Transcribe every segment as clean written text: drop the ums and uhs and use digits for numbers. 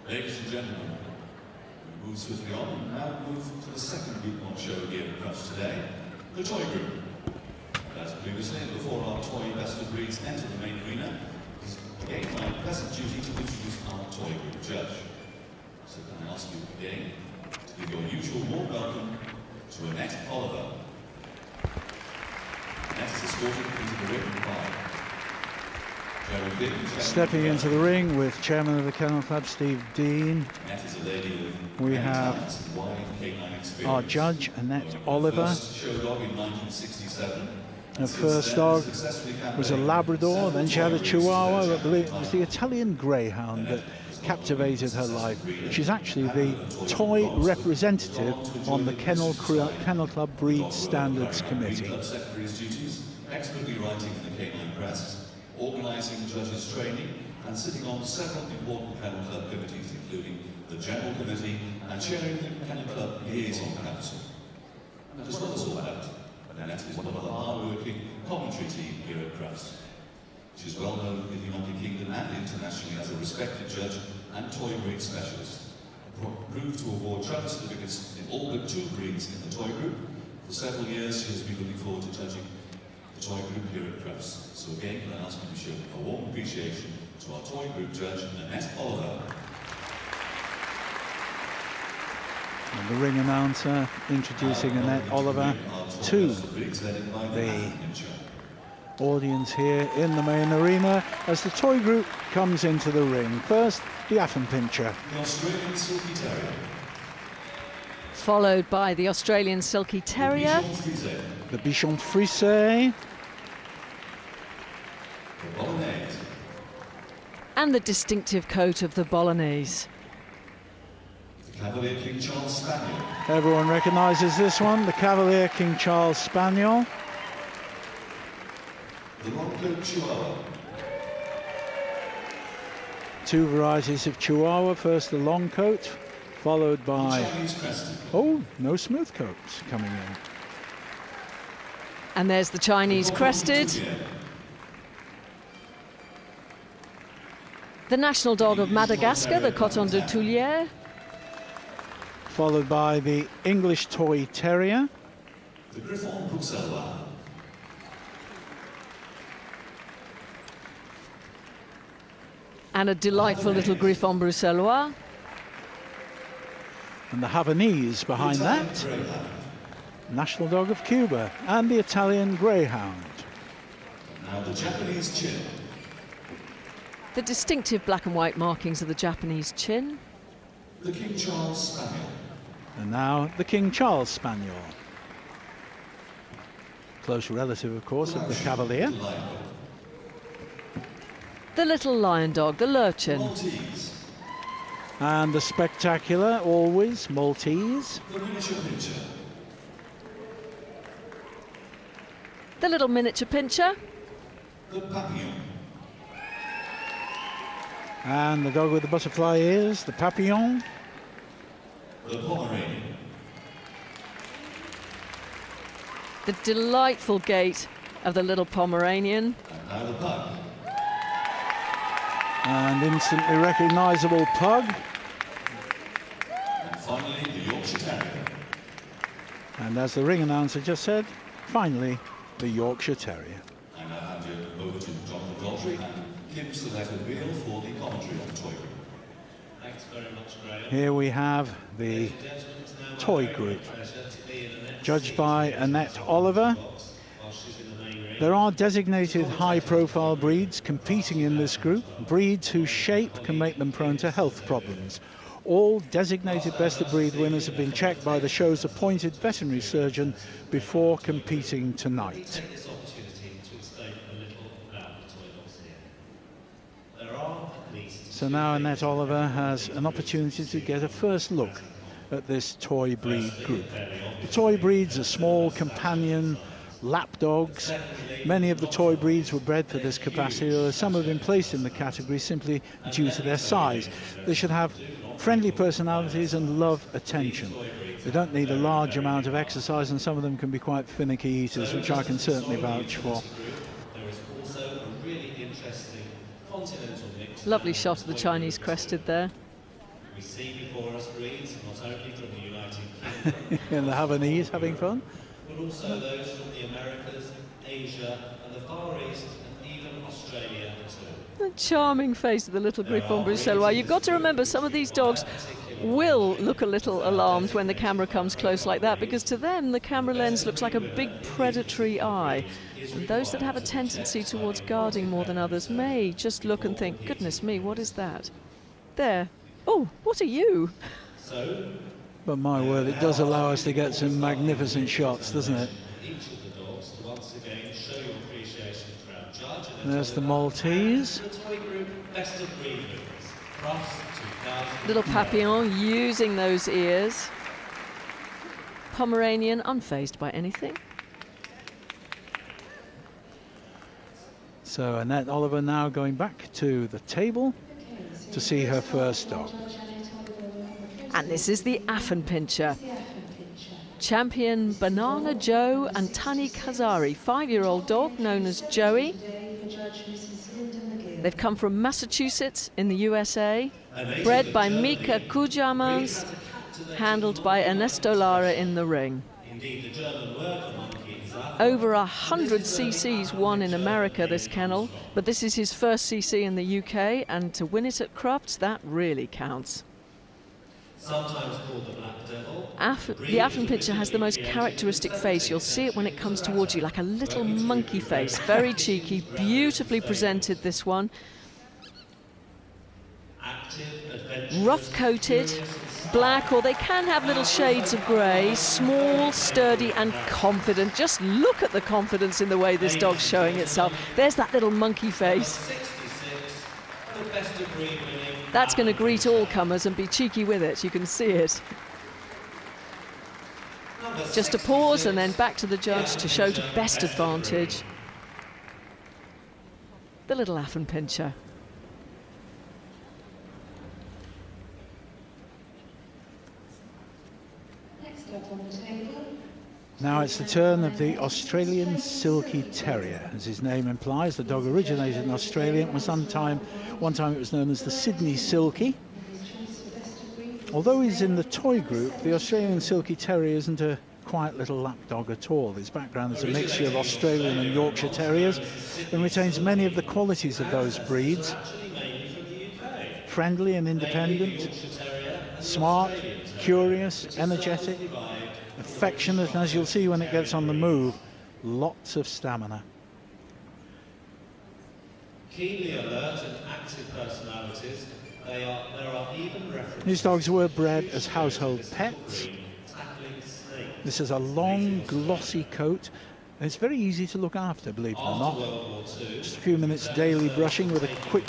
Ladies and gentlemen, we move swiftly on and now move to the second group on show here at Crufts today, the toy group. As previously, and before our toy best of breeds enter the main arena, it is again my pleasant duty to introduce our toy group judge. So can I ask you again to give your usual warm welcome to Annette Oliver. Annette is escorted into the ring by stepping into the ring with Chairman of the Kennel Club, Steve Dean. We have our judge, Annette Oliver. Her first dog was a Labrador, then she had a Chihuahua. I believe it was the Italian Greyhound that captivated her life. She's actually the toy representative on the Kennel Club Breed Standards Committee. Expertly writing in the canine press, organising judges' training, and sitting on several important Kennel Club committees, including the General Committee and chairing the Kennel Club Liaison Council. And that is what it's all about. Annette is one of the hard-working commentary team here at Crufts. She is well known in the United Kingdom and internationally as a respected judge and toy breed specialist. Proved to award travel certificates in all but 2 breeds in the toy group. For several years, she has been looking forward to judging the toy group here at Crufts. So again, can I ask you to show a warm appreciation to our toy group judge, Annette Oliver. And the ring announcer introducing Annette Oliver to the audience here in the main arena as the toy group comes into the ring. First, the Affenpinscher. The Australian Silky Terrier. Followed by the Australian Silky Terrier. The Bichon Frise. The Bolognese. And the distinctive coat of the Bolognese. The Cavalier King Charles Spaniel. Everyone recognises this one, the Cavalier King Charles Spaniel. The Long Coat Chihuahua. 2 varieties of Chihuahua. First the long coat, followed by... Oh, no smooth coats coming in. And there's the Chinese Crested. The national dog of Madagascar, the Coton de Tulière. Followed by the English Toy Terrier. The Griffon Bruxellois. And a delightful little Griffon Bruxellois. And the Havanese behind that. National dog of Cuba. And the Italian Greyhound. Now the Japanese Chin. The distinctive black and white markings of the Japanese chin. The King Charles Spaniel. And now the King Charles Spaniel. Close relative, of course, of the Cavalier. The little lion dog, the Lurchin. Maltese. And the spectacular, always, Maltese. The Miniature Pinscher. The little miniature pincher. The Papillon. And the dog with the butterfly ears, the Papillon. The Pomeranian. The delightful gait of the little Pomeranian. And now the Pug. And instantly recognisable Pug. And finally, the Yorkshire Terrier. And as the ring announcer just said, finally, the Yorkshire Terrier. I now hand you over to Jonathan Daltrey and Kim Stiletto-Beale for the commentary on the toy group. Thanks very much, Graham. Here we have the toy group, judged by Annette Oliver. There are designated high-profile breeds competing in this group, breeds whose shape can make them prone to health problems. All designated best of breed winners have been checked by the show's appointed veterinary surgeon before competing tonight. So now Annette Oliver has an opportunity to get a first look at this toy breed group. The toy breeds are small companion lap dogs. Many of the toy breeds were bred for this capacity, although some have been placed in the category simply due to their size. They should have friendly personalities and love attention. They don't need a large amount of exercise, and some of them can be quite finicky eaters, which I can certainly vouch for. There is also a really interesting continental mix. Lovely shot of the Chinese Crested there. We see before us breeds not only from the United Kingdom, And the Havanese having fun. but also those from the Americas, Asia, and the Far East, and even Australia too. The charming face of the little Griffon Bruxellois. You've got to remember, some of these dogs will look a little alarmed when the camera comes close like that, because to them the camera lens looks like a big predatory eye. And those that have a tendency towards guarding more than others may just look and think, goodness me, what is that? There. Oh, what are you? But my word, it does allow us to get some magnificent shots, doesn't it? Each of the dogs to once again show your appreciation for our judge. There's the Maltese. The toy group Best of Breed winners, Crufts 2000. Little Papillon using those ears. Pomeranian unfazed by anything. So Annette Oliver now going back to the table to see her first dog. And this is the Affenpinscher. Champion Banana Joe and Tani Kazari, 5-year-old dog known as Joey. They've come from Massachusetts in the USA, bred by Mika Kujamans, handled by Ernesto Lara in the ring. Indeed, the German word for monkey is Over 100 cc's won in America, this kennel, but this is his first cc in the UK, and to win it at Crufts, that really counts. sometimes called the black devil. The Affenpinscher has the most characteristic face. You'll see it when it comes towards you, like a little monkey face. Very cheeky, beautifully presented, this one. Rough-coated, black, or they can have little shades of grey. Small, sturdy and confident. Just look at the confidence in the way this dog's showing itself. There's that little monkey face. That's going to greet all comers and be cheeky with it. You can see it. Just a pause and then back to the judge to show to best advantage the little Affenpinscher. Now it's the turn of the Australian Silky Terrier. As his name implies, the dog originated in Australia. It was one time it was known as the Sydney Silky. Although he's in the toy group, the Australian Silky Terrier isn't a quiet little lap dog at all. His background is a mixture of Australian and Yorkshire Terriers and retains many of the qualities of those breeds. Friendly and independent, smart, curious, energetic, affectionate, and as you'll see when it gets on the move, lots of stamina. Keenly alert and active personalities, there are even references. These dogs were bred as household pets. This is a long, glossy coat, and it's very easy to look after, believe it or not. Just a few minutes daily brushing with a quick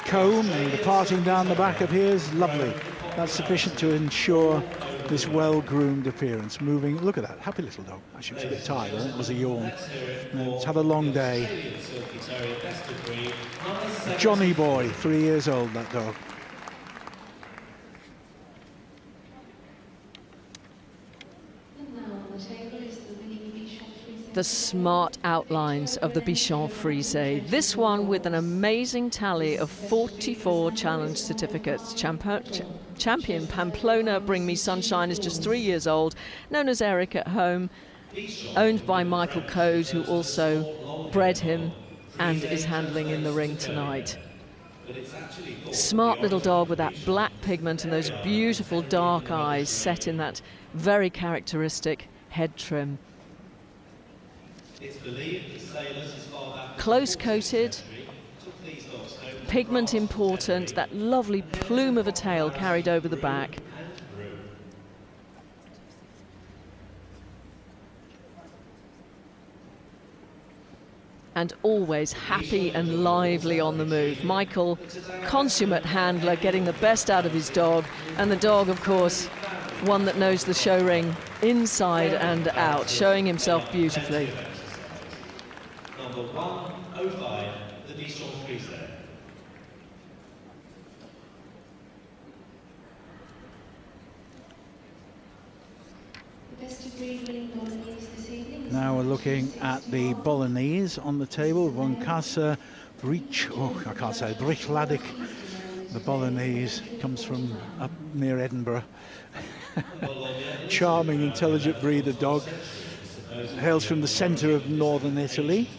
comb, and the parting down the back appears lovely. That's sufficient to ensure this well-groomed appearance. Moving, look at that, happy little dog. Actually, it was a bit tired, wasn't it? It was a yawn. It's had a long day. Johnny boy, 3 years old, that dog. The smart outlines of the Bichon Frise. This one with an amazing tally of 44 challenge certificates. Champion Pamplona Bring Me Sunshine is just 3 years old, known as Eric at home, owned by Michael Code, who also bred him and is handling in the ring tonight. Smart little dog with that black pigment and those beautiful dark eyes set in that very characteristic head trim. Close coated, pigment important, that lovely plume of a tail carried over the back. And always happy and lively on the move. Michael, consummate handler, getting the best out of his dog, and the dog, of course, one that knows the show ring inside and out, showing himself beautifully. Number 105, the Bichon Frise. Now we're looking at the Bolognese on the table. Von Kassa, Brichladik, The Bolognese comes from up near Edinburgh. Charming, intelligent breed of dog. Hails from the centre of northern Italy.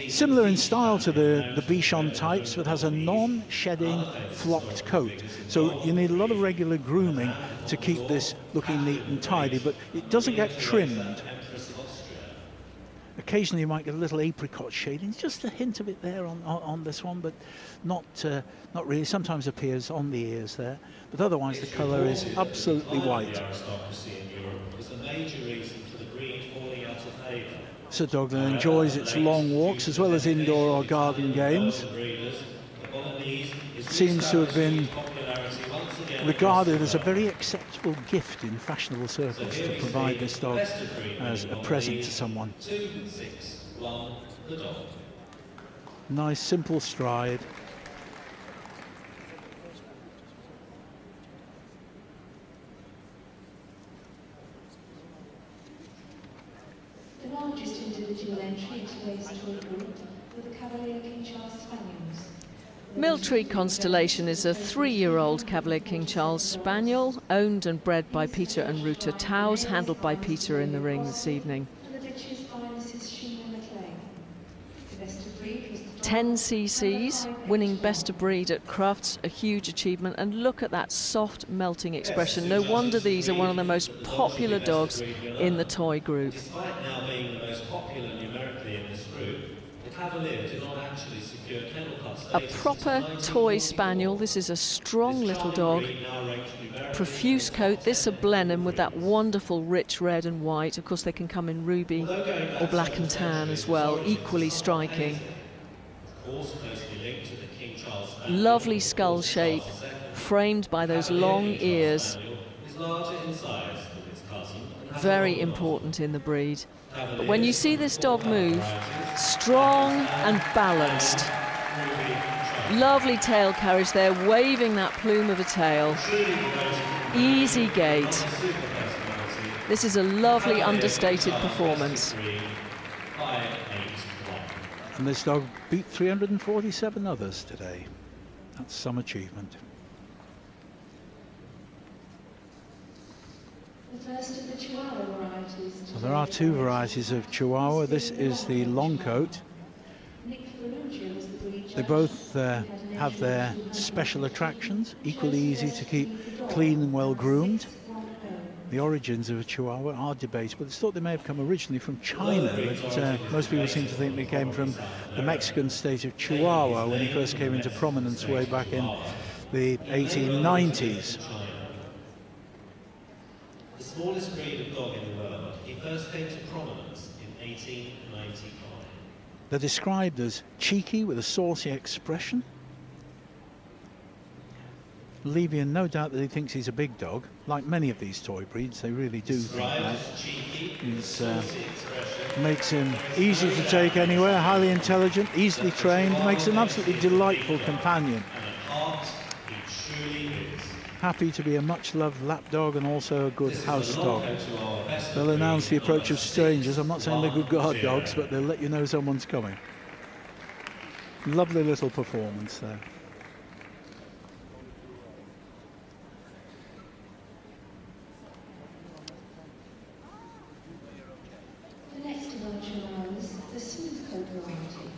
Similar in style to the Bichon types, but has a non-shedding flocked coat. So you need a lot of regular grooming to keep this looking neat and tidy, but it doesn't get trimmed. Occasionally you might get a little apricot shading, just a hint of it there on this one, but not really. Sometimes appears on the ears there, but otherwise the colour is absolutely white. It's a dog that enjoys its long walks as well as indoor or garden games. Seems to have been regarded as a very acceptable gift in fashionable circles to provide this dog as a present to someone. Nice simple stride. The largest individual entry into today's toy group were the Cavalier King Charles Spaniels. Miltree Constellation is a 3-year-old Cavalier King Charles Spaniel, owned and bred by Peter and Ruta Taus, handled by Peter in the ring this evening. 10 cc's, winning best of breed at Crufts, a huge achievement, and look at that soft melting expression. No wonder these are one of the most popular dogs in the toy group. Despite now being the most popular numerically in this group, the Cavalier did not actually secure kennel club A status proper toy spaniel. This is a strong little dog. Profuse coat. This a Blenheim with that wonderful rich red and white. Of course they can come in ruby or black and tan as well, equally striking. Lovely skull shape, framed by those long ears. Very important in the breed. But when you see this dog move, strong and balanced. Lovely tail carriage there, waving that plume of a tail. Easy gait. This is a lovely understated performance. And this dog beat 347 others today. That's some achievement. The first of the Chihuahua varieties. So there are 2 varieties of Chihuahua. This is the long coat. They both have their special attractions, equally easy to keep clean and well groomed. The origins of a Chihuahua are debatable. It's thought they may have come originally from China, but most people seem to think they came from the Mexican state of Chihuahua when he first came into prominence way back in the 1890s. The smallest breed of dog in the world, he first came to prominence in 1895. They're described as cheeky with a saucy expression, leaving in no doubt that he thinks he's a big dog. Like many of these toy breeds, they really do think that. Makes him easy to take anywhere, highly intelligent, easily trained, makes an absolutely delightful companion. Happy to be a much-loved lap dog and also a good house dog. They'll announce the approach of strangers. I'm not saying they're good guard dogs, but they'll let you know someone's coming. Lovely little performance there. The next of our Chihuahuas, the smooth coat variety.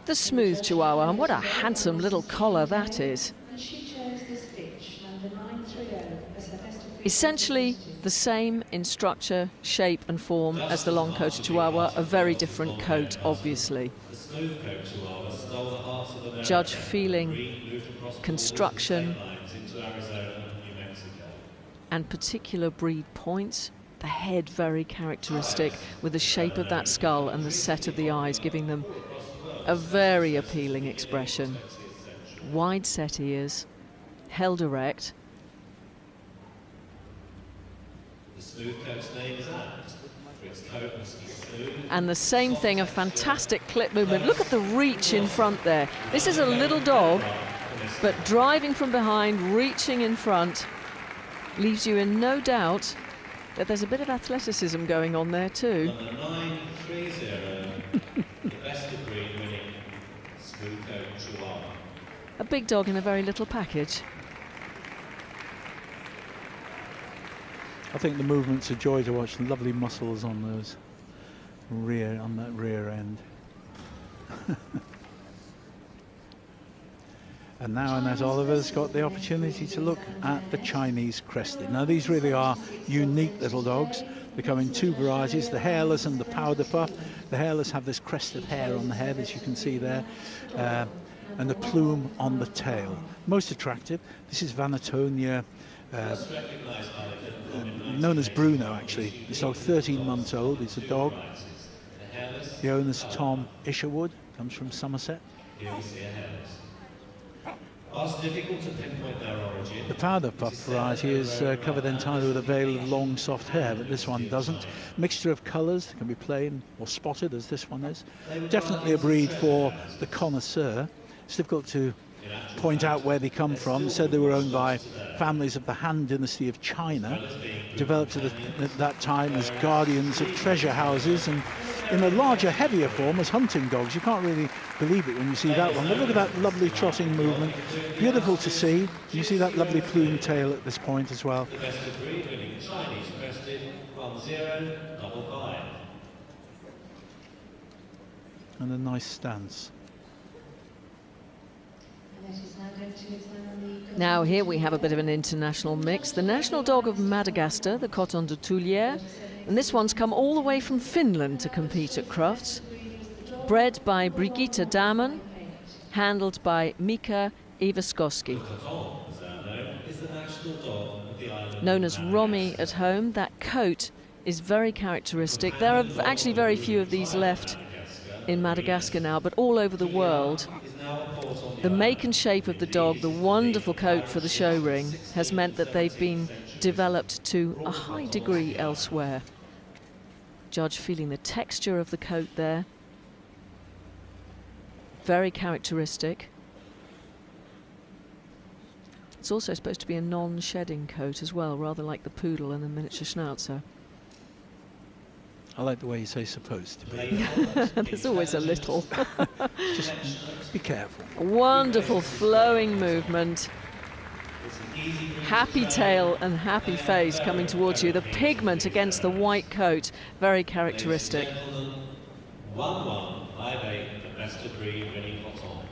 The smooth Chihuahua, and what a handsome little collar that is. And she chose this bitch, number 930, as her best of breed. Essentially the same in structure, shape and form as the long-coated Chihuahua, a very different coat, obviously. Judge feeling, construction and particular breed points. The head very characteristic, with the shape of that skull and the set of the eyes giving them a very appealing expression. Wide set ears, held erect. And the same thing, a fantastic clip movement. Look at the reach in front there. This is a little dog, but driving from behind, reaching in front, leaves you in no doubt that there's a bit of athleticism going on there too. Number 930, the best of breed winning smooth coat Chihuahua. A big dog in a very little package. I think the movement's a joy to watch. Lovely muscles on those that rear end. And now Annette Oliver's got the opportunity to look at the Chinese crested. Now these really are unique little dogs. They come in two varieties, the hairless and the powder puff. The hairless have this crested hair on the head, as you can see there, and the plume on the tail. Most attractive. This is Vanatonia, known as Bruno actually. This dog 13 months old. It's a dog. The owner's Tom Isherwood, comes from Somerset. Whilst difficult to pinpoint their origin, The powder puff variety is covered entirely with a veil of long soft hair, but this one doesn't. Mixture of colours, can be plain or spotted as this one is. Definitely a breed for the connoisseur. It's difficult to point out where they come from. Said they were owned by families of the Han Dynasty of China, developed at that time as guardians of treasure houses and in a larger, heavier form as hunting dogs. You can't really believe it when you see that one. But look at that lovely trotting movement. Beautiful to see. You see that lovely plume tail at this point as well. the best of breed winning Chinese crested 1055. And a nice stance. Annette is now going to examine the... Now here we have a bit of an international mix. The national dog of Madagascar, the Coton de Tulière, and this one's come all the way from Finland to compete at Crufts. Bred by Brigitte Damen, handled by Mika Iwaskowski. Is the national dog of the island Known as Romy at home, that coat is very characteristic. There are actually very few of these left in Madagascar now, but all over the world. The make and shape of the dog, the wonderful coat for the show ring, has meant that they've been developed to a high degree elsewhere. Judge feeling the texture of the coat there. Very characteristic. It's also supposed to be a non-shedding coat as well, rather like the poodle and the miniature schnauzer. I like the way you say supposed to be. There's always a little. Just be careful. Wonderful flowing movement. Happy tail and happy face coming towards you. The pigment against the white coat, very characteristic. 1158, the best of breed winning Coton.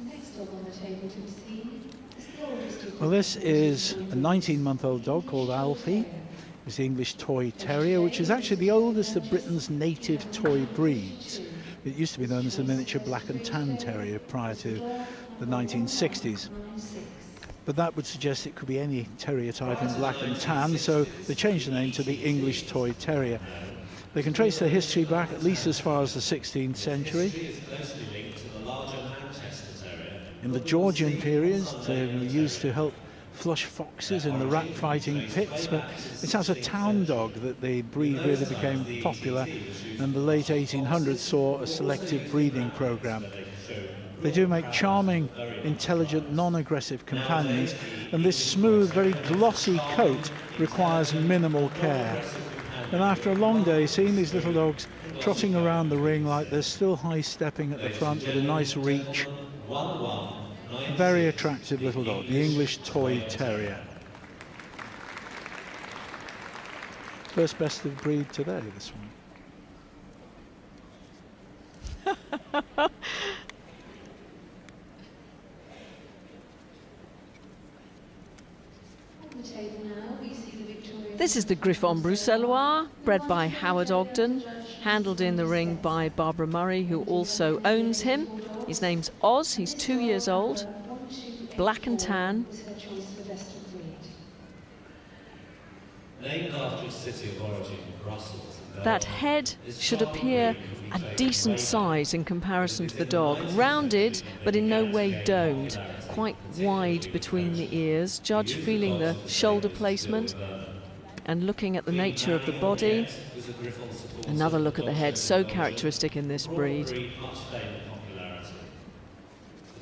Next dog on the table to be seen is the oldest of Well, this is a 19-month-old dog called Alfie. It's the English Toy Terrier, which is actually the oldest of Britain's native toy breeds. It used to be known as the miniature black and tan terrier prior to the 1960s. But that would suggest it could be any terrier type in black and tan, so they changed the name to the English Toy Terrier. They can trace their history back at least as far as the 16th century. In the Georgian period, they were used to help flush foxes in the rat fighting pits, but it's as a town dog that the breed really became popular, and the late 1800s saw a selective breeding program. They do make charming, intelligent, non-aggressive companions, and this smooth, very glossy coat requires minimal care. And after a long day, seeing these little dogs trotting around the ring like this, still high-stepping at the front with a nice reach, very attractive little dog, the English Toy Terrier. First best of breed today, this one. This is the Griffon Bruxellois, bred by Howard Ogden, handled in the ring by Barbara Murray, who also owns him. His name's Oz, he's 2 years old, black and tan. Named after its city of origin, Brussels. That head should appear a decent size in comparison to the dog. Rounded, but in no way domed. Quite wide between the ears. Judge feeling the shoulder placement and looking at the nature of the body. Another look at the head, so characteristic in this breed. The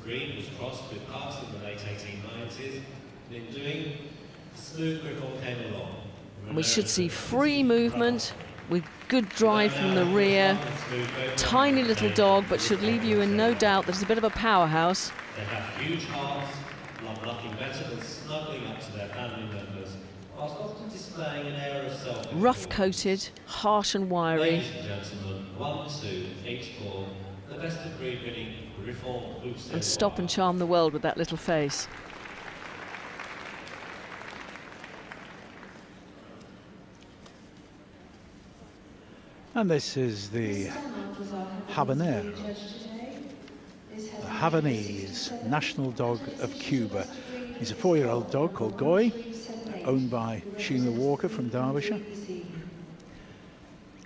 breed was crossed with parts in the late 1890s, and in doing, smooth Griffon came along. And we should see free movement with good drive from the rear. Tiny little dog, but should leave you in no doubt that it's a bit of a powerhouse. They have huge hearts, love nothing better than snuggling up to their family members, whilst often displaying an air of self. Rough-coated, harsh and wiry. Ladies and gentlemen, 1, 2, 8, 4, the best of breed winning Reform Boots. And stop and charm the world with that little face. And this is the Habanero, the Havanese national dog of Cuba. He's a 4-year-old dog called Goy, owned by Sheila Walker from Derbyshire.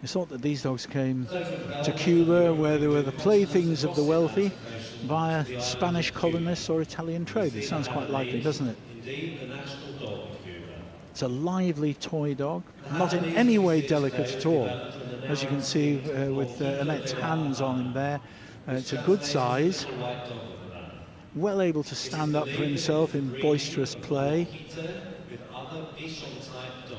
It's thought that these dogs came to Cuba, where they were the playthings of the wealthy, via Spanish colonists or Italian traders. Sounds quite likely, doesn't it? Indeed, the national dog of Cuba. It's a lively toy dog, not in any way delicate at all. As you can see with Annette's hands on him there, it's a good size, well able to stand up for himself in boisterous play.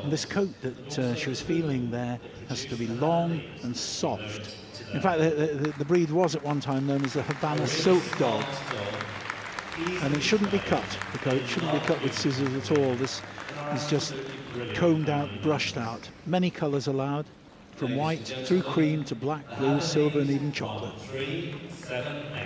And this coat that she was feeling there has to be long and soft. In fact, the breed was at one time known as the Havana Silk Dog. And it shouldn't be cut, the coat shouldn't be cut with scissors at all. This is just combed out, brushed out. Many colours allowed, from white through cream to black, blue, silver and even chocolate. 3, 7, 8.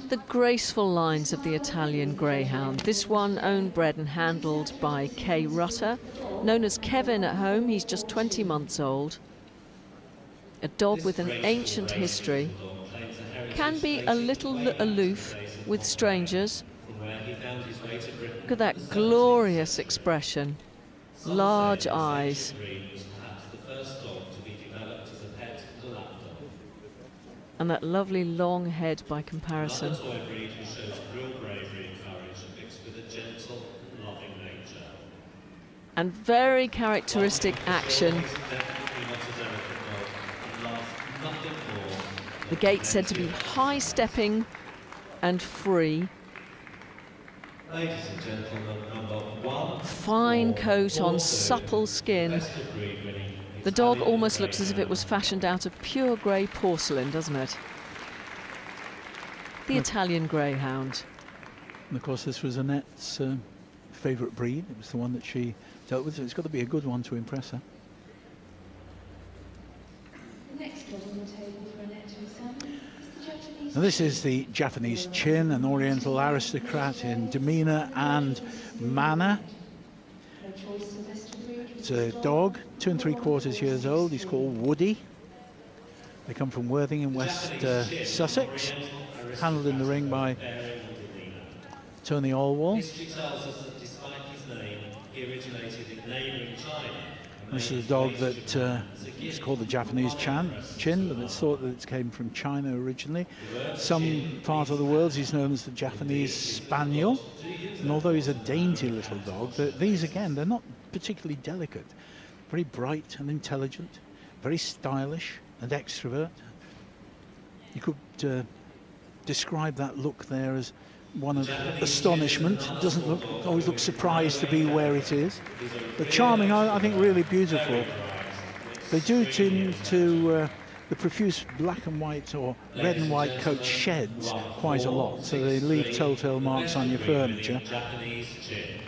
The graceful lines of the Italian Greyhound. This one owned, bred and handled by Kay Rutter. Known as Kevin at home, he's just 20 months old. A dog with an ancient history. Can be a little aloof with strangers. Look at that glorious expression. Large eyes. And that lovely long head by comparison. And very characteristic action. The gait said to be high-stepping and free. Ladies and gentlemen, number 1. Fine coat on supple skin. The dog almost looks as if it was fashioned out of pure grey porcelain, doesn't it? The Italian Greyhound. And of course this was Annette's favourite breed. It was the one that she dealt with, so it's got to be a good one to impress her. The next dog on the table for Annette to examine is the Japanese. Now this is the Japanese Chin, an Oriental aristocrat in demeanour and manner. Her choice of best of breed It's a dog, 2 3/4 years old. He's called Woody. They come from Worthing in West Sussex, handled in the ring by Tony Allwall. History tells us that despite his name, he originated in neighbouring China. This is a dog that is called the Japanese Chin, but it's thought that it came from China originally. Some part of the world he's known as the Japanese Spaniel, and although he's a dainty little dog, these again, they're not particularly delicate. Very bright and intelligent, very stylish and extrovert. You could describe that look there as one of astonishment. It doesn't always look surprised to be where it is. But charming, I think really beautiful. They do tend to, the profuse black and white or red and white coat sheds quite a lot, so they leave telltale marks on your furniture. Japanese Chin.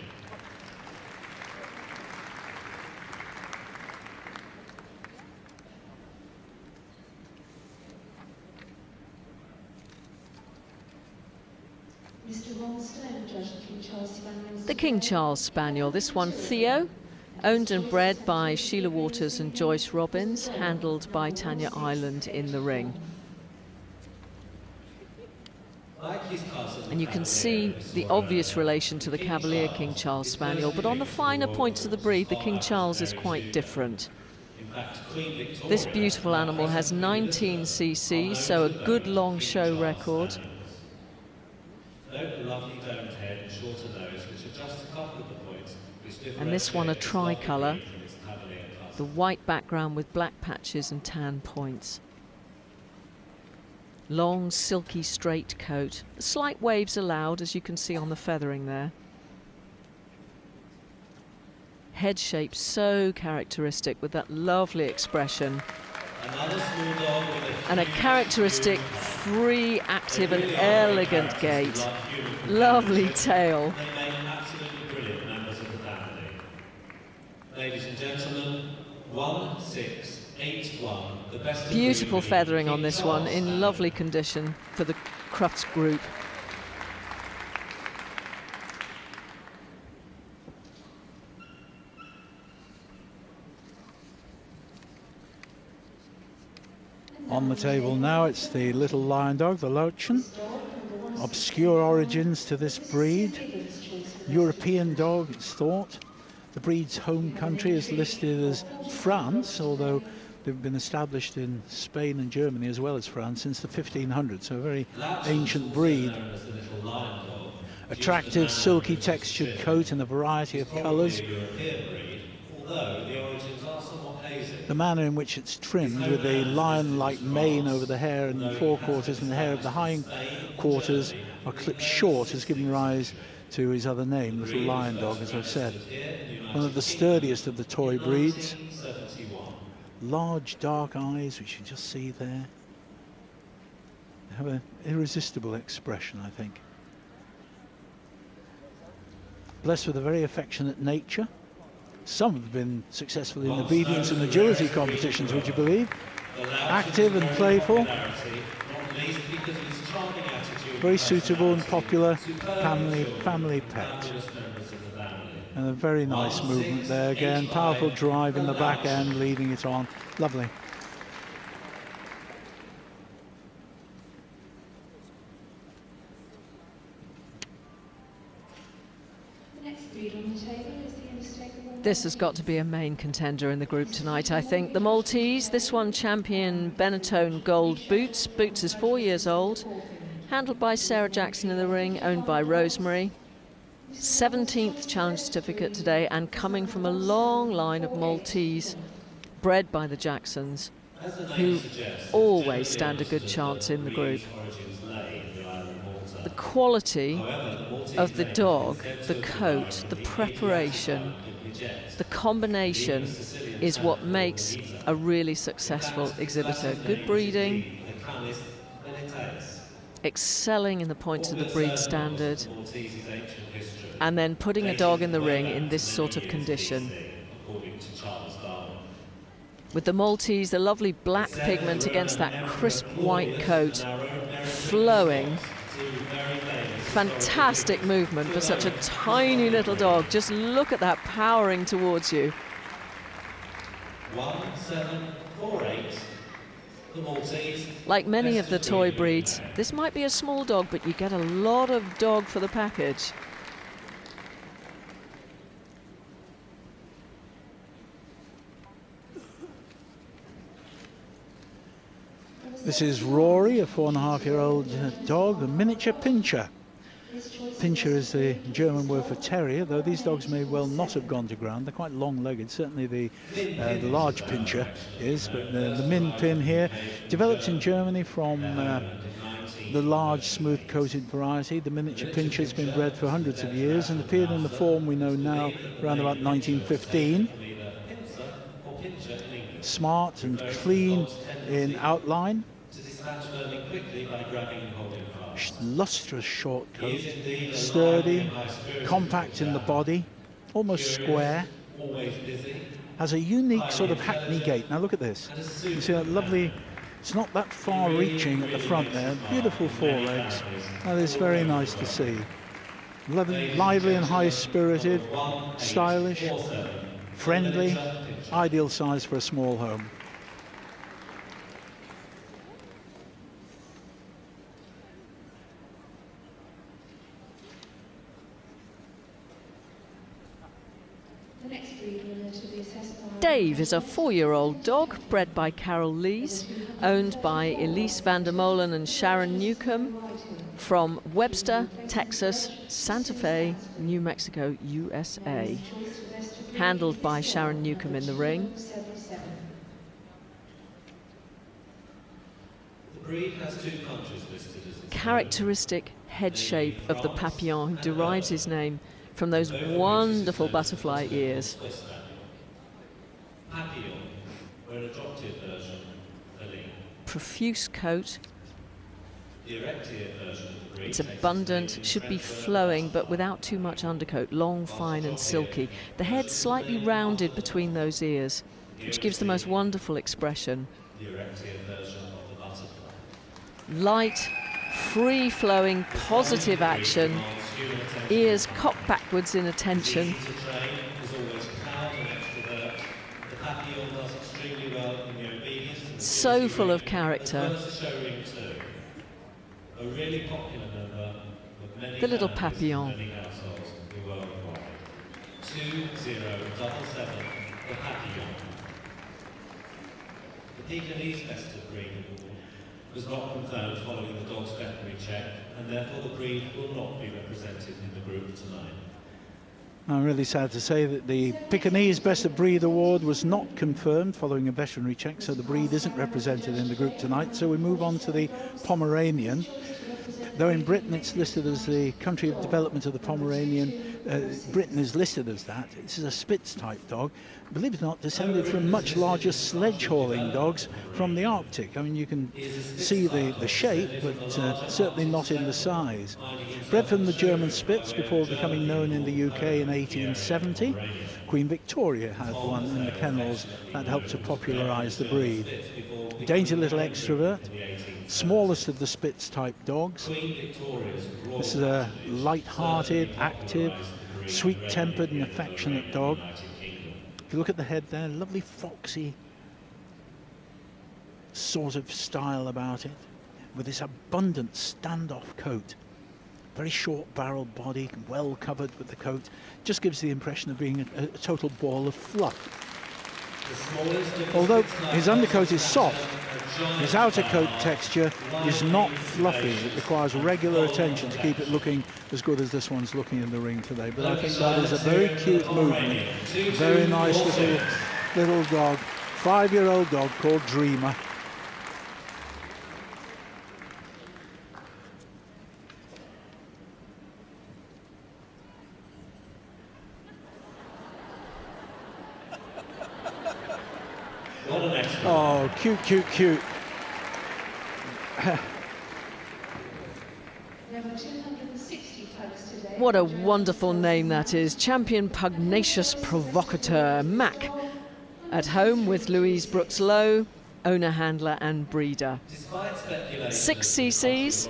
Mr. Ron Stone judged the King Charles Spaniel. The King Charles Spaniel. This one, Theo, owned and bred by Sheila Waters and Joyce Robbins, handled by Tanya Ireland in the ring. And you can see the obvious relation to the Cavalier King Charles Spaniel, but on the finer points of the breed, the King Charles is quite different. This beautiful animal has 19 cc's, so a good long show record. Note the lovely domed head and shorter nose, which are just a couple of the points which And this one a differentiate this tricolour, lovely breed from its Cavalier class. the white background with black patches and tan points. Long, silky, straight coat. Slight waves allowed, as you can see on the feathering there. Head shape so characteristic with that lovely expression. And a characteristic, free, active and elegant gait. Lovely tail. Ladies and gentlemen, 1681, the best. Beautiful feathering on this one, in lovely condition for the Crufts group. On the table now, it's the little lion dog, the Lotchen. Obscure origins to this breed. European dog, it's thought. The breed's home country is listed as France, although they've been established in Spain and Germany as well as France since the 1500s, so a very ancient breed. Attractive, silky textured coat in a variety of colours. The manner in which it's trimmed with a lion-like mane over the hair and the forequarters and the hair of the hindquarters are clipped short has given rise to his other name, Little Lion Dog, as I've said. One of the sturdiest of the toy breeds. Large dark eyes, which you just see there. They have an irresistible expression, I think. Blessed with a very affectionate nature. Some have been successful in obedience and agility competitions, would you believe? Active and playful. Very suitable and popular family pet. And a very nice movement there again. Powerful drive in the back end, leading it on. Lovely. This has got to be a main contender in the group tonight, I think. The Maltese, this one champion Benetton Gold Boots. Boots is 4 years old. Handled by Sarah Jackson in the ring, owned by Rosemary. 17th challenge certificate today, and coming from a long line of Maltese bred by the Jacksons, who always stand a good chance in the group. The quality of the dog, the coat, the preparation, the combination is what makes a really successful exhibitor. Good breeding, excelling in the points of the breed standard, and then putting a dog in the ring in this sort of condition. With the Maltese, the lovely black pigment against that crisp white coat, flowing. Fantastic movement for such a tiny little dog. Just look at that powering towards you. 1748. The Maltese. Like many of the toy breeds, this might be a small dog, but you get a lot of dog for the package. This is Rory, a 4.5-year-old dog, a miniature pinscher. Pinscher is the German word for terrier, though these dogs may well not have gone to ground. They're quite long-legged. Certainly the large pinscher is, but the min pin here, developed in Germany from the large, smooth-coated variety. The miniature pinscher has been bred for hundreds of years and appeared in the form we know now around about 1915. Smart and clean in outline. Lustrous short coat, sturdy, compact in the body, almost square. Has a unique sort of hackney gait. Now look at this. You see that lovely, it's not that far reaching at the front there. Beautiful forelegs. That is very nice to see. Lively and high-spirited, stylish, friendly, ideal size for a small home. Dave is a 4-year-old dog bred by Carol Lees, owned by Elise van der Molen and Sharon Newcomb from Webster, Texas, Santa Fe, New Mexico, USA. Handled by Sharon Newcomb in the ring. breed has 2 countries listed as its Characteristic head shape of the Papillon, who derives his name from those wonderful butterfly ears. Papillon, where adopted version, Feline. Profuse coat. The erect ear version of the breed It's takes abundant, its name should be from the flowing, but without too much undercoat, long, fine and silky. The head slightly rounded between those ears, which gives the most wonderful expression. The erect ear version of the butterfly. Light, free-flowing, positive action, ears cocked backwards in attention. Easy to train, is always proud and extrovert. The Papillon does extremely well in the obedience and So full of as character. well as the show ring too. A really popular member of many The little families Papillon. and many households worldwide. 2077, the Papillon. The Pekingese Best of Breed award was not confirmed following the dog's veterinary check, and therefore the breed will not be represented in the group tonight. I'm really sad to say that the Pekingese Best of Breed award was not confirmed following a veterinary check, so the breed isn't represented in the group tonight. So we move on to the Pomeranian. Though in Britain it's listed as the country of development of the Pomeranian, Britain is listed as that. This is a Spitz type dog, believe it or not, descended from much larger sledge hauling dogs from the Arctic. I mean, you can see the shape, but certainly not in the size. Bred from the German Spitz before becoming known in the UK in 1870. Queen Victoria had one in the kennels that helped to popularise the breed. Dainty little extrovert, smallest of the Spitz type dogs. This is a light-hearted, active, sweet-tempered and affectionate dog. If you look at the head there, lovely foxy sort of style about it, with this abundant standoff coat. Very short barrel body, well covered with the coat. Just gives the impression of being a total ball of fluff. Although his undercoat is soft, his outer coat texture is not fluffy. It requires regular attention to keep it looking as good as this one's looking in the ring today. But I think that is a very cute movement. Very nice little dog, 5-year-old dog called Dreamer. Oh, cute, cute, cute. What a wonderful name that is. Champion Pugnacious Provocateur, Mac. At home with Louise Brooks-Lowe, owner, handler and breeder. 6 cc's.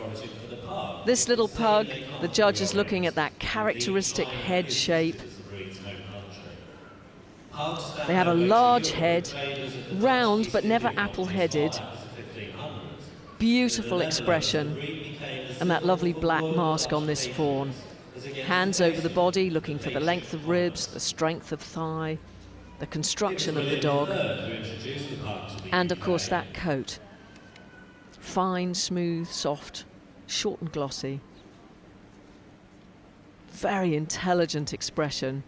This little pug, the judge is looking at that characteristic head shape. They have a large head, round but never apple-headed. Beautiful expression, and that lovely black mask on this fawn. Hands over the body, looking for the length of ribs, the strength of thigh, the construction of the dog, and of course that coat. Fine, smooth, soft, short and glossy. Very intelligent expression.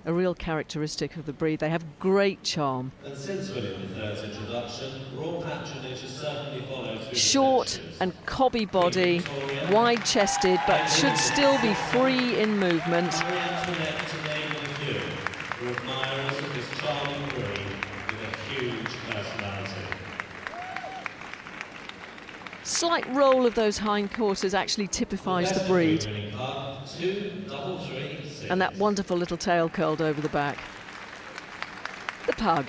A real characteristic of the breed. They have great charm. And since William III's introduction, royal patronage has certainly followed through Short and cobby body, wide-chested, but should still be free in movement. Marie Antoinette, to name a few, were admirers of this charming breed with a huge personality. Slight roll of those hindquarters actually typifies the breed. Winning pug, 2-3-3-6. And that wonderful little tail curled over the back. The pug.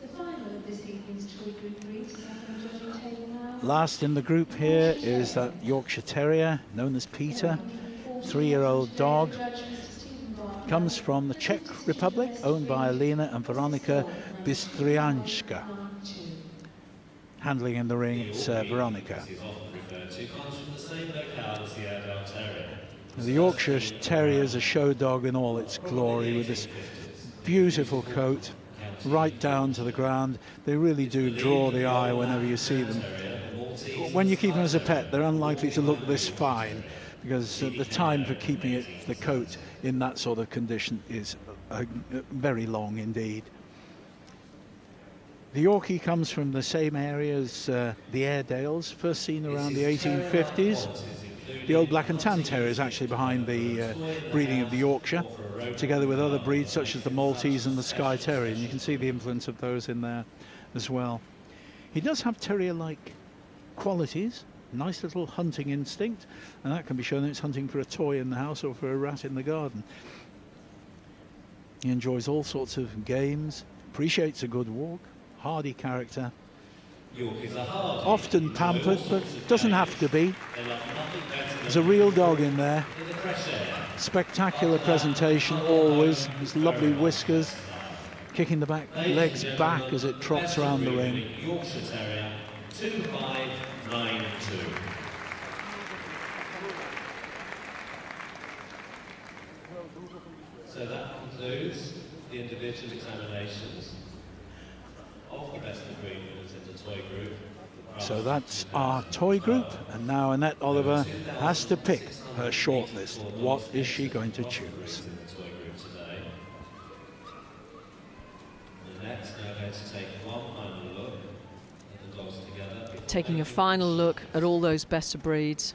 The final of this evening's toy group breeds is up on the judging table now. Last in the group here is that Yorkshire Terrier, known as Peter, 3-year-old dog. Comes from the Czech Republic, owned by Alina and Veronika Bystrianska. Handling in the ring, it's Veronika. The Yorkshire Terrier is a show dog in all its glory, with this beautiful coat right down to the ground. They really do draw the eye whenever you see them. When you keep them as a pet, they're unlikely to look this fine, because the time for keeping the coat in that sort of condition is very long indeed. The Yorkie comes from the same area as the Airedales, first seen around the 1850s. The old Black and Tan Terrier is actually behind the breeding of the Yorkshire, together with other breeds such as the Maltese and the Skye Terrier, and you can see the influence of those in there as well. He does have terrier-like qualities, nice little hunting instinct, and that can be shown that it's hunting for a toy in the house or for a rat in the garden. He enjoys all sorts of games, appreciates a good walk, hardy character, often pampered, but doesn't have to be. There's a real dog in there. Spectacular presentation always, his lovely whiskers, kicking the back legs back as it trots around the ring. Yorkshire Terrier 2592. So that concludes the individual examinations of the best of breed winners in the toy group. So that's our toy group, and now Annette Oliver has to pick her shortlist. What is she going to choose? Annette's now going to take one final look at the dogs together. Taking a final look at all those best of breeds.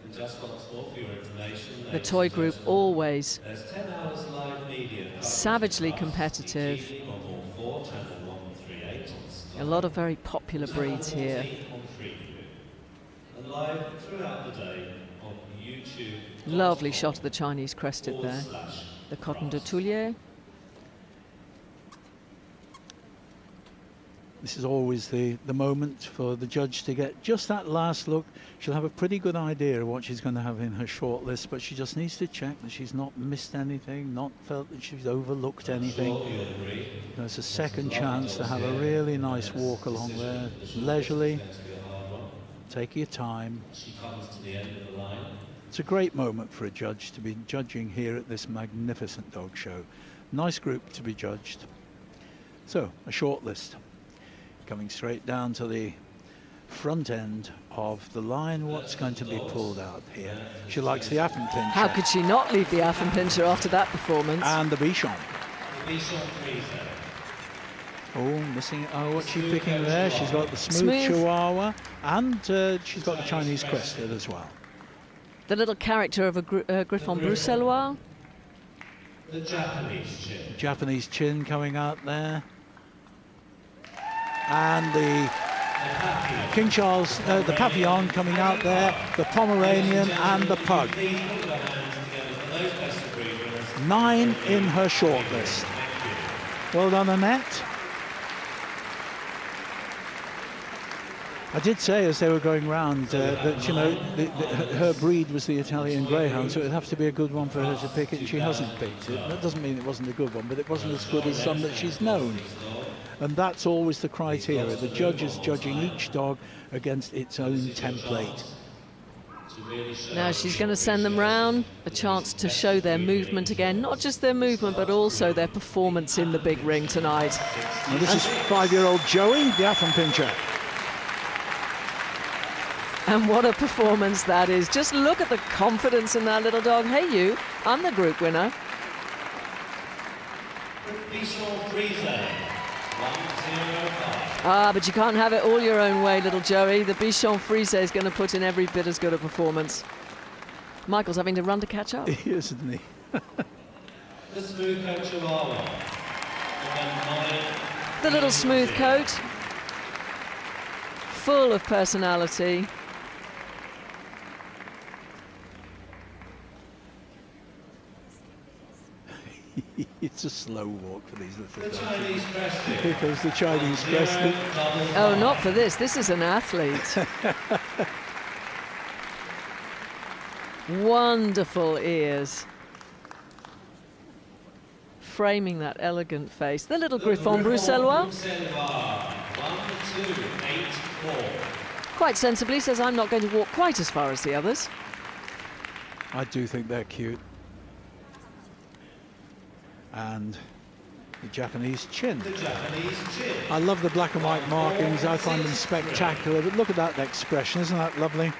And just once more for your information, The toy group always there's 10 hours live media. savagely competitive. TV on all 4, channel 138 on Sky. A lot of very popular breeds here. On Freeview. And live throughout the day on YouTube. Lovely shot of the Chinese crested there. The Cotton de Toulier. This is always the moment for the judge to get just that last look. She'll have a pretty good idea of what she's going to have in her shortlist, but she just needs to check that she's not missed anything, not felt that she's overlooked anything. There's a second chance to have a really nice walk along there, leisurely. Take your time. It's a great moment for a judge to be judging here at this magnificent dog show. Nice group to be judged. So, a shortlist. Coming straight down to the front end of the line. What's going to be pulled out here? She likes the Affenpinscher. How could she not leave the Affenpinscher after that performance? And the Bichon. The Bichon Freezer. Oh, missing. Oh, what's she picking there? She's got the smooth Chihuahua, and she's got the Chinese crested as well. The little character of a Griffon Bruxellois. The Japanese chin. Japanese chin coming out there. And the King Charles, the Papillon coming out there, the Pomeranian and the Pug. 9 in her shortlist. Well done, Annette. I did say as they were going round that, you know, her breed was the Italian Greyhound, so it would have to be a good one for her to pick it, and she hasn't picked it. That doesn't mean it wasn't a good one, but it wasn't as good as some that she's known. And that's always the criteria. The judge is judging each dog against its own template. Now she's going to send them round, a chance to show their movement again, not just their movement but also their performance in the big ring tonight. And this is 5-year-old Joey, the Affenpinscher. And what a performance that is. Just look at the confidence in that little dog. Hey you, I'm the group winner. Bichon Freezer. 105. Ah, but you can't have it all your own way, little Joey. The Bichon Frise is going to put in every bit as good a performance. Michael's having to run to catch up. He is, isn't he? The smooth coat Chihuahua. The little smooth coat. Full of personality. It's a slow walk for these little The dogs. Chinese crested. Here comes the Chinese crested. Oh, not for this. This is an athlete. Wonderful ears. Framing that elegant face. The little Griffon Bruxellois. 1284. Quite sensibly says, I'm not going to walk quite as far as the others. I do think they're cute. And the Japanese chin. The Japanese chin. I love the black and white markings. I find them spectacular. But look at that expression. Isn't that lovely?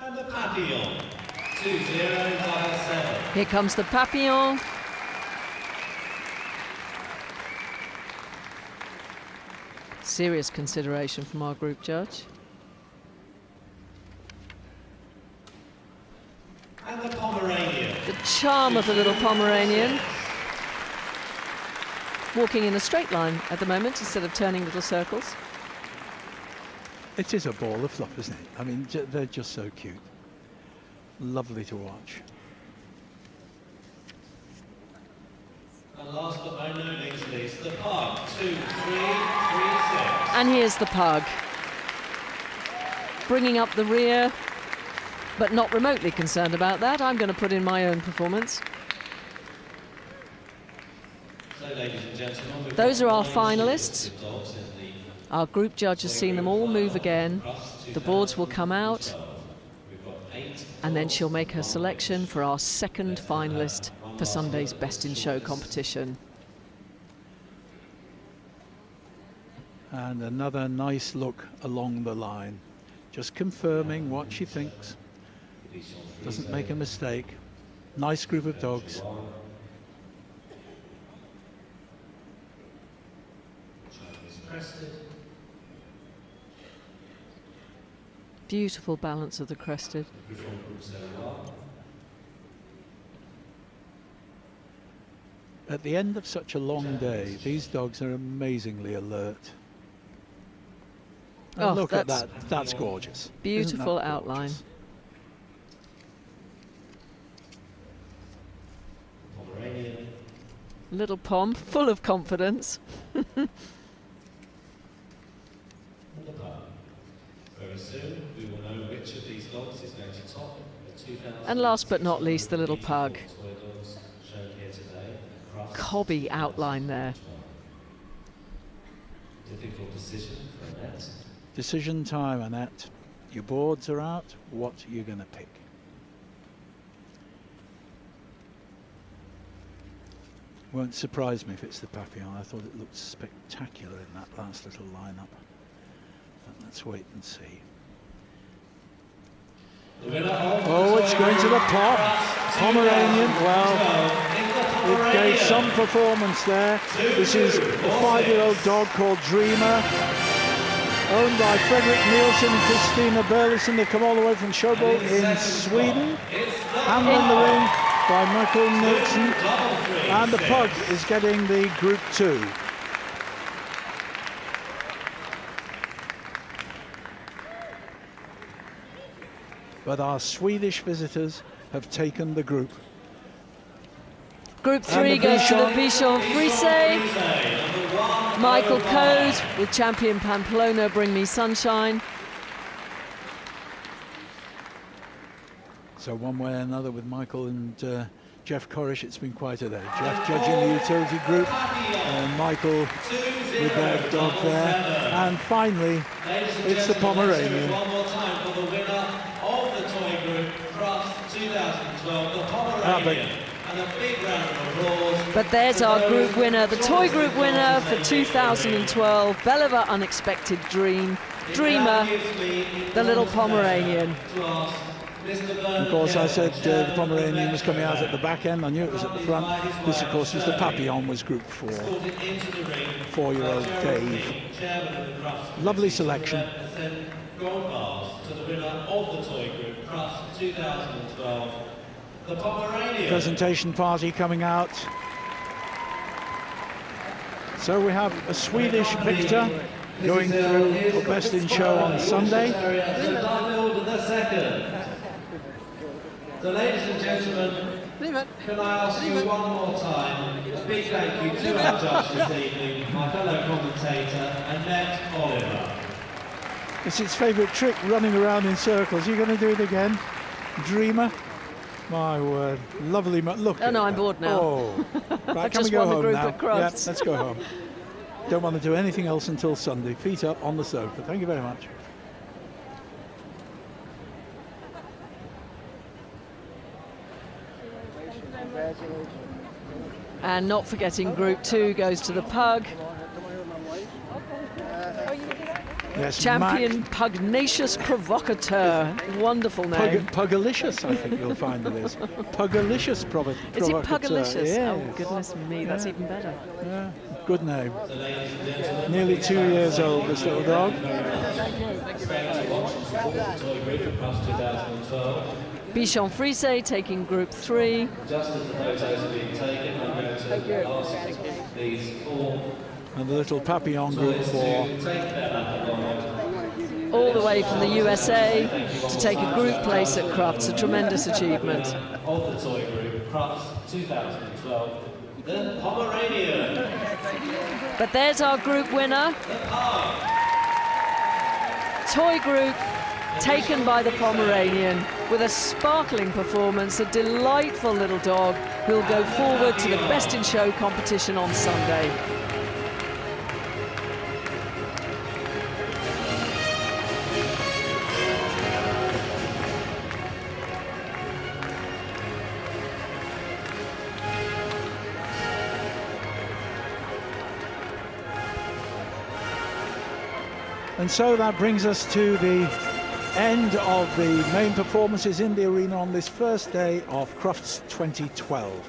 And the Papillon. 2057. Here comes the Papillon. Serious consideration from our group judge. And the Pomeranian. The charm of the little Pomeranian. Walking in a straight line at the moment instead of turning little circles. It is a ball of fluff, isn't it? I mean, they're just so cute. Lovely to watch. And last but by no means least, the pug. 2, 3, 3, 6. And here's the pug. Bringing up the rear, but not remotely concerned about that. I'm going to put in my own performance. So, ladies and gentlemen, we've Those got are our 9 finalists. dogs in the Our group judge has seen them all move again. The boards will come out, We've got 8 and then she'll make her selection for our second finalist for Sunday's Best in Show competition. And another nice look along the line, just confirming what she thinks. Doesn't make a mistake. Nice group of dogs. Beautiful balance of the crested. At the end of such a long day, these dogs are amazingly alert. And Oh, look at that's that. That's gorgeous. Isn't beautiful that outline. gorgeous? Pomeranian. Little Pom, full of confidence. And the pug. Very soon we will know which of these dogs is going to top the 2000. And last but not least, the little pug. Toy dogs shown here today. Crufts. Cobby outline there. Difficult decision for Annette. Decision time, Annette. Your boards are out. What are you going to pick? Won't surprise me if it's the Papillon. I thought it looked spectacular in that last little lineup. But let's wait and see. The winner of Oh, it's going to the Pomeranian. Well, it gave some performance there. This is a 5-year-old dog called Dreamer, owned by Frederick Nielsen and Christina Burleson. They come all the way from Sjöbo in Sweden. And in the ring by Michael Nielsen. And the pug is getting the Group 2. But our Swedish visitors have taken the group. Group 3 goes to the Bichon Frise. Michael Code with champion Pamplona, Bring Me Sunshine. So one way or another with Michael and Jeff Corish, it's been quite a day. Jeff judging the utility group, and Michael with their dog there. And finally, it's the Pomeranian. One more time for the winner of the toy group, Crufts 2012, the Pomeranian. And a big round of applause. But there's our group winner, the toy group winner for 2012, Believer Unexpected Dreamer, the little Pomeranian. Of course, I said the Pomeranian was coming out at the back end. I knew it was at the front. This, of course, was the Papillon, was Group 4. 4-year-old Dave. Lovely selection. Gold bars to the winner of the toy group, Crufts 2012, the Pomeranian. Presentation party coming out. So we have a Swedish victor going through for Best in Show on Sunday. So, ladies and gentlemen, can I ask you one more time a big thank you to our judge this evening, my fellow commentator, Annette Oliver. It's its favourite trick, running around in circles. Are you going to do it again? Dreamer? My word. Lovely. Look. Oh no, I'm bored now. Oh. Right, can just we go won the home group now? at Crufts. Yeah, let's go home. Don't want to do anything else until Sunday. Feet up on the sofa. Thank you very much. And not forgetting Group 2 goes to the pug. Yes, Champion Pugnacious Provocateur. Wonderful name. Pugalicious, I think you'll find it is. Pugalicious Provocateur. Is it Pugalicious? Yes. Oh, goodness me, that's even better. Yeah, good name. Nearly 2 years old, this little dog. Bichon Frise taking Group 3. Just as the photos are being taken, I'm going to ask these 4 And the little Papillon Group 4. take their lap along. All the way from the USA to take a group place at Crufts, a tremendous achievement. Of the toy group, Crufts 2012, the Pomeranian. But there's our group winner. Toy group taken by the Pomeranian with a sparkling performance, a delightful little dog who'll go forward to the Best in Show competition on Sunday. And so that brings us to the end of the main performances in the arena on this first day of Crufts 2012.